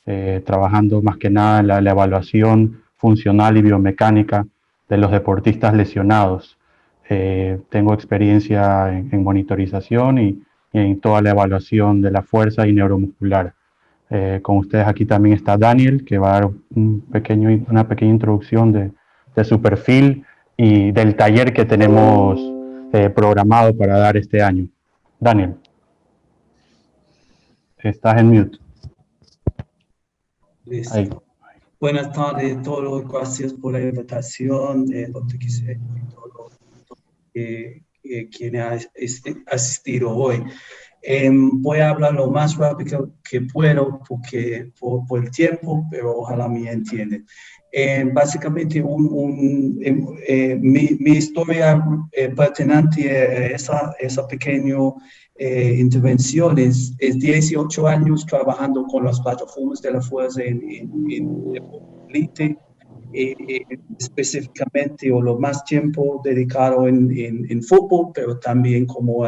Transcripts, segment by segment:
trabajando más que nada en la evaluación funcional y biomecánica de los deportistas lesionados. Tengo experiencia en monitorización y en toda la evaluación de la fuerza y neuromuscular. Con ustedes aquí también está Daniel, que va a dar una pequeña introducción de su perfil y del taller que tenemos programado para dar este año. Daniel, estás en mute. Listo. Ahí. Buenas tardes a todos, gracias por la invitación, doctor Quiseño y todos quienes han asistido hoy. Voy a hablar lo más rápido que puedo porque por el tiempo, pero ojalá me entiendan. Básicamente, mi historia pertinente a esa pequeña intervención es 18 años trabajando con las plataformas de la fuerza en elite, específicamente o lo más tiempo dedicado en fútbol, pero también como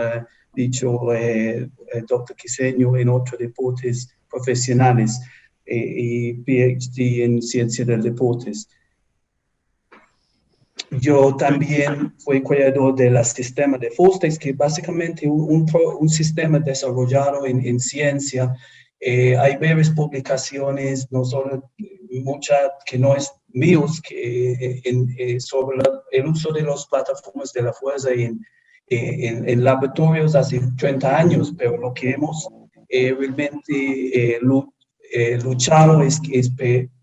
dicho el doctor Quiseño en otros deportes profesionales y PhD en ciencia del deportes. Yo también fui creador del sistema de Fostex, que básicamente un sistema desarrollado en ciencia. Hay varias publicaciones, no solo muchas que no es míos, sobre el uso de las plataformas de la fuerza en laboratorios hace 30 años, pero lo que hemos realmente luchado es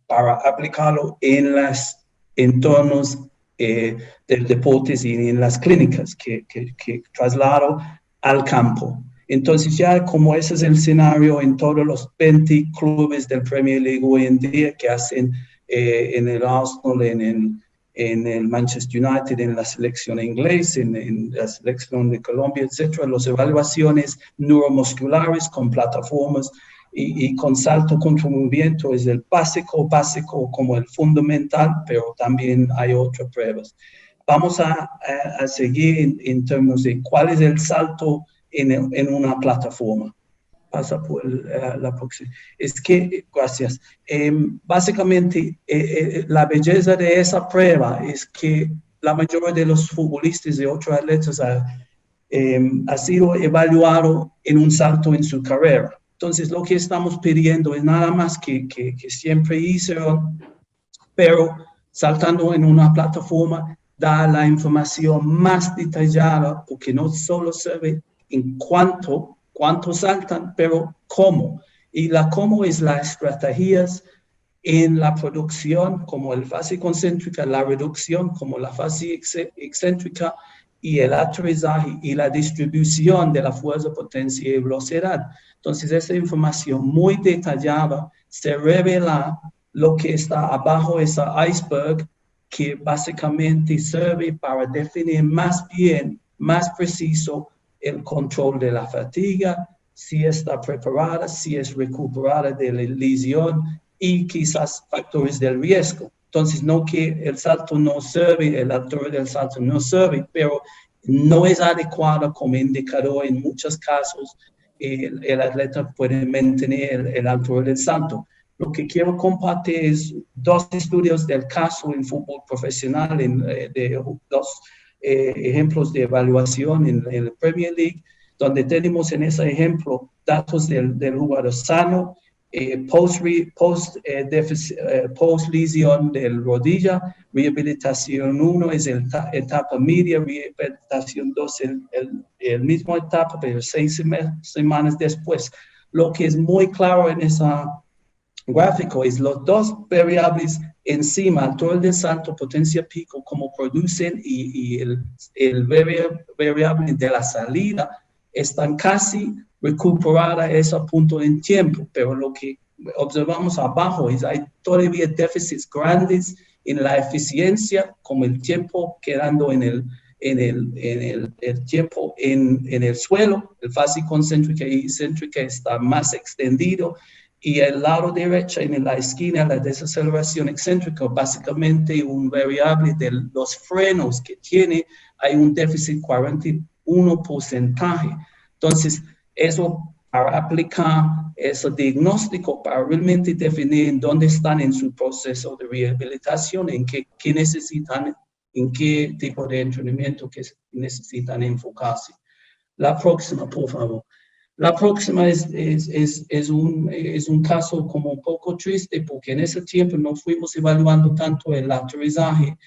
para aplicarlo en los entornos del deporte y en las clínicas que traslado al campo. Entonces ya como ese es el escenario en todos los 20 clubes del Premier League hoy en día que hacen en el Arsenal, en el Manchester United, en la selección inglesa, en la selección de Colombia, etcétera, las evaluaciones neuromusculares con plataformas y con salto contra movimiento es el básico como el fundamental, pero también hay otras pruebas. Vamos a seguir en términos de cuál es el salto en una plataforma. Pasa por la próxima. Es que, gracias. Básicamente, la belleza de esa prueba es que la mayoría de los futbolistas y otros atletas ha sido evaluado en un salto en su carrera. Entonces, lo que estamos pidiendo es nada más que siempre hicieron, pero saltando en una plataforma, da la información más detallada, porque no solo se ve en cuánto saltan, pero cómo. Y la cómo es las estrategias en la producción, como la fase concéntrica, la reducción, como la fase excéntrica, y el aterrizaje y la distribución de la fuerza, potencia y velocidad. Entonces, esa información muy detallada se revela lo que está abajo, ese iceberg, que básicamente sirve para definir más bien, más preciso, el control de la fatiga, si está preparada, si es recuperada de la lesión y quizás factores del riesgo. Entonces, no que el salto no sirve, el altura del salto no sirve, pero no es adecuado como indicador en muchos casos. El atleta puede mantener el altura del salto. Lo que quiero compartir es 2 estudios del caso en fútbol profesional, de 2 ejemplos de evaluación en la Premier League, donde tenemos en ese ejemplo datos del jugador sano, post lesión del rodilla, rehabilitación 1 es la etapa media, rehabilitación 2 el mismo etapa, pero 6 semanas después. Lo que es muy claro en esa gráfico es los 2 variables encima, altura del salto, potencia pico, como producen y el variable de la salida están casi recuperadas a ese punto en tiempo, pero lo que observamos abajo es hay todavía déficits grandes en la eficiencia, como el tiempo quedando en el tiempo en el suelo, el fase concéntrica y excéntrica está más extendido, y el lado derecho en la esquina, la desaceleración excéntrica, básicamente un variable de los frenos que tiene, hay un déficit 41%. Entonces, eso para aplicar ese diagnóstico, para realmente definir dónde están en su proceso de rehabilitación, en qué necesitan, en qué tipo de entrenamiento que necesitan enfocarse. La próxima, por favor. La próxima es un caso como un poco triste porque en ese tiempo no fuimos evaluando tanto el aterrizaje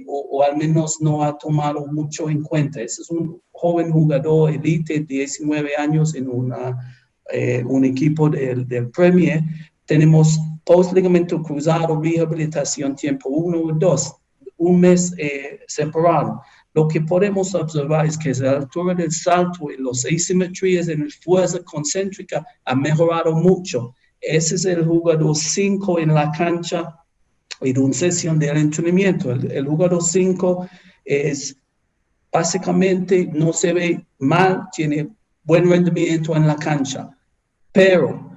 o al menos no ha tomado mucho en cuenta. Ese es un joven jugador elite, 19 años en un equipo del Premier. Tenemos post-ligamento cruzado, rehabilitación tiempo 1 o 2, un mes separado. Lo que podemos observar es que la altura del salto y las asimetrías en la fuerza concéntrica ha mejorado mucho. Ese es el jugador 5 en la cancha en una sesión de entrenamiento. El jugador 5 es básicamente no se ve mal, tiene buen rendimiento en la cancha, pero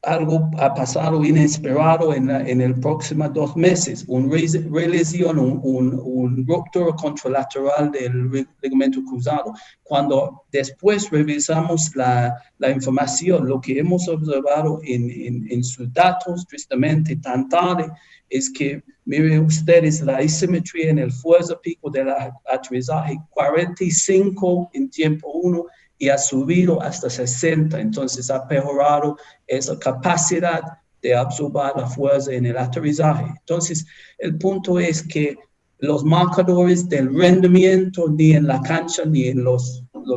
algo ha pasado inesperado en el próximo 2 meses, una relesión, un ruptura contralateral del ligamento cruzado. Cuando después revisamos la información, lo que hemos observado en sus datos, tristemente tan tarde, es que, miren ustedes, la asimetría en el fuerza pico del aterrizaje, 45 en tiempo 1, y ha subido hasta 60, entonces ha mejorado esa capacidad de absorber la fuerza en el aterrizaje. Entonces, el punto es que los marcadores del rendimiento ni en la cancha ni en la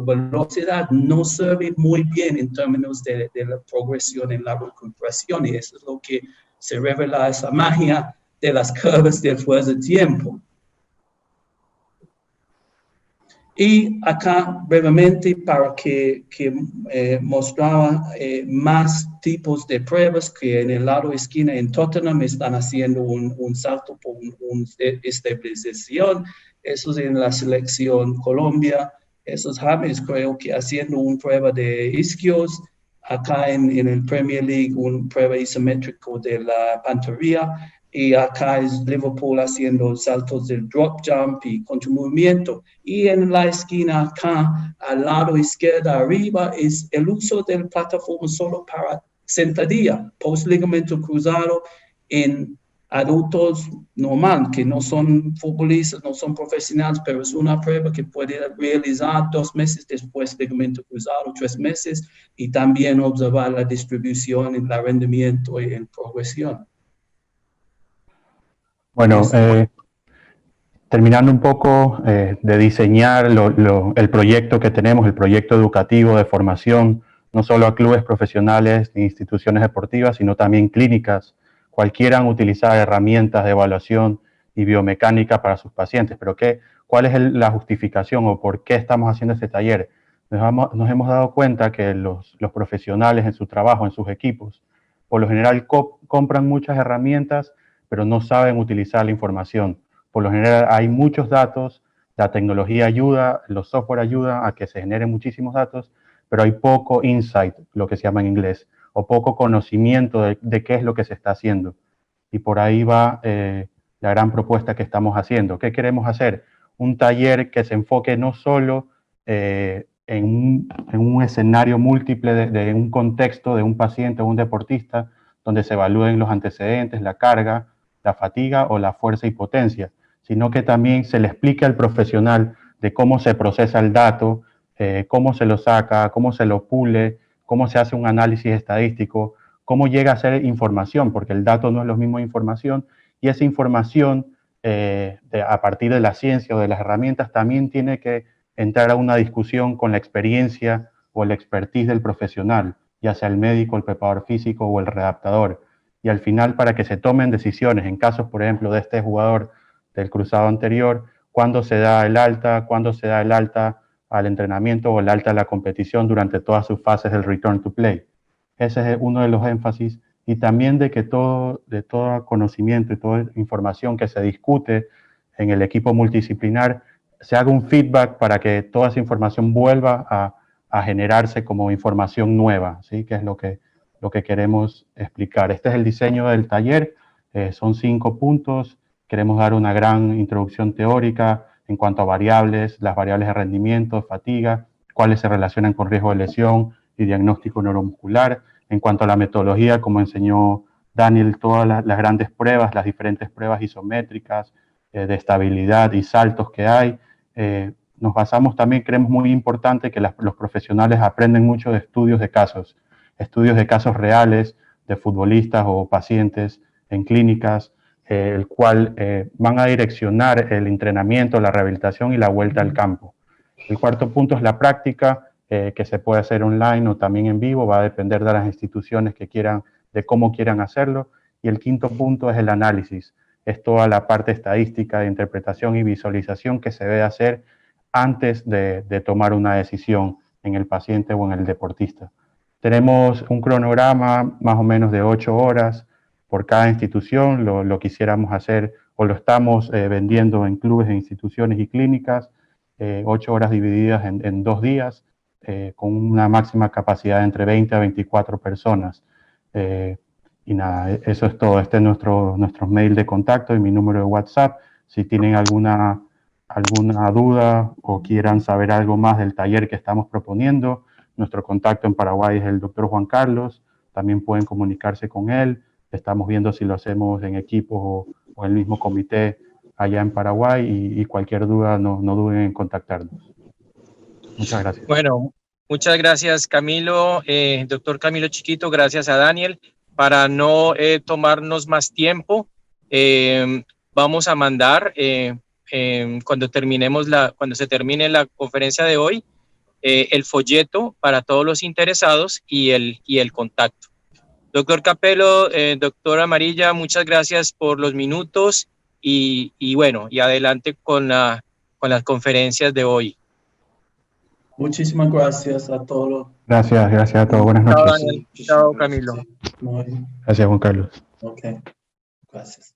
velocidad no sirven muy bien en términos de la progresión en la recuperación, y eso es lo que se revela esa magia de las curvas del fuerza-tiempo. Y acá brevemente para que mostraba más tipos de pruebas que en el lado esquina en Tottenham están haciendo un salto por una estabilización. Eso es en la selección Colombia. Eso es James, creo que haciendo una prueba de isquios. Acá en el Premier League, una prueba isométrica de la pantorrilla. Y acá es Liverpool haciendo saltos del drop jump y contramovimiento. Y en la esquina acá, al lado izquierdo arriba, es el uso de la plataforma solo para sentadilla, post-ligamento cruzado en adultos normal, que no son futbolistas, no son profesionales, pero es una prueba que puede realizar 2 meses después de ligamento cruzado, 3 meses, y también observar la distribución, el rendimiento y la progresión. Bueno, terminando un poco de diseñar el proyecto que tenemos, el proyecto educativo de formación, no solo a clubes profesionales e instituciones deportivas, sino también clínicas, cualquieran utilizar herramientas de evaluación y biomecánica para sus pacientes. Pero ¿cuál es la justificación o por qué estamos haciendo este taller? Nos hemos dado cuenta que los profesionales en su trabajo, en sus equipos, por lo general compran muchas herramientas, pero no saben utilizar la información. Por lo general hay muchos datos, la tecnología ayuda, los software ayudan a que se generen muchísimos datos, pero hay poco insight, lo que se llama en inglés, o poco conocimiento de qué es lo que se está haciendo. Y por ahí va la gran propuesta que estamos haciendo. ¿Qué queremos hacer? Un taller que se enfoque no solo en un escenario múltiple de un contexto de un paciente o un deportista, donde se evalúen los antecedentes, la carga, la fatiga o la fuerza y potencia, sino que también se le explique al profesional de cómo se procesa el dato, cómo se lo saca, cómo se lo pule, cómo se hace un análisis estadístico, cómo llega a ser información, porque el dato no es lo mismo información, y esa información a partir de la ciencia o de las herramientas también tiene que entrar a una discusión con la experiencia o el expertise del profesional, ya sea el médico, el preparador físico o el readaptador. Y al final, para que se tomen decisiones, en casos, por ejemplo, de este jugador del cruzado anterior, cuándo se da el alta al entrenamiento o el alta a la competición durante todas sus fases del return to play. Ese es uno de los énfasis, y también de que todo conocimiento y toda información que se discute en el equipo multidisciplinar se haga un feedback para que toda esa información vuelva a generarse como información nueva, ¿sí? Que es lo que queremos explicar. Este es el diseño del taller, son 5 puntos. Queremos dar una gran introducción teórica en cuanto a variables, las variables de rendimiento, fatiga, cuáles se relacionan con riesgo de lesión, y diagnóstico neuromuscular. En cuanto a la metodología, como enseñó Daniel, todas las grandes pruebas, las diferentes pruebas isométricas de estabilidad y saltos que hay. Nos basamos también, creemos muy importante que los profesionales aprenden mucho de estudios de casos reales de futbolistas o pacientes en clínicas, el cual van a direccionar el entrenamiento, la rehabilitación y la vuelta al campo. El cuarto punto es la práctica, que se puede hacer online o también en vivo, va a depender de las instituciones que quieran, de cómo quieran hacerlo. Y el quinto punto es el análisis, es toda la parte estadística de interpretación y visualización que se debe hacer antes de tomar una decisión en el paciente o en el deportista. Tenemos un cronograma más o menos de 8 horas por cada institución, lo quisiéramos hacer o lo estamos vendiendo en clubes, en instituciones y clínicas, 8 horas divididas en 2 días, con una máxima capacidad de entre 20 a 24 personas. Y nada, eso es todo. Este es nuestro mail de contacto y mi número de WhatsApp. Si tienen alguna duda o quieran saber algo más del taller que estamos proponiendo, nuestro contacto en Paraguay es el Dr. Juan Carlos. También pueden comunicarse con él. Estamos viendo si lo hacemos en equipo o en el mismo comité allá en Paraguay, y cualquier duda no duden en contactarnos. Muchas gracias. Bueno, muchas gracias, Camilo, doctor Camilo Chiquito, gracias a Daniel. Para no tomarnos más tiempo, vamos a mandar, cuando se termine la conferencia de hoy, el folleto para todos los interesados y el contacto. Doctor Capello, doctor Amarilla, muchas gracias por los minutos y bueno, y adelante con las conferencias de hoy. Muchísimas gracias a todos. Gracias a todos. Buenas noches. Chao, Camilo. Gracias, Juan Carlos. Ok, gracias.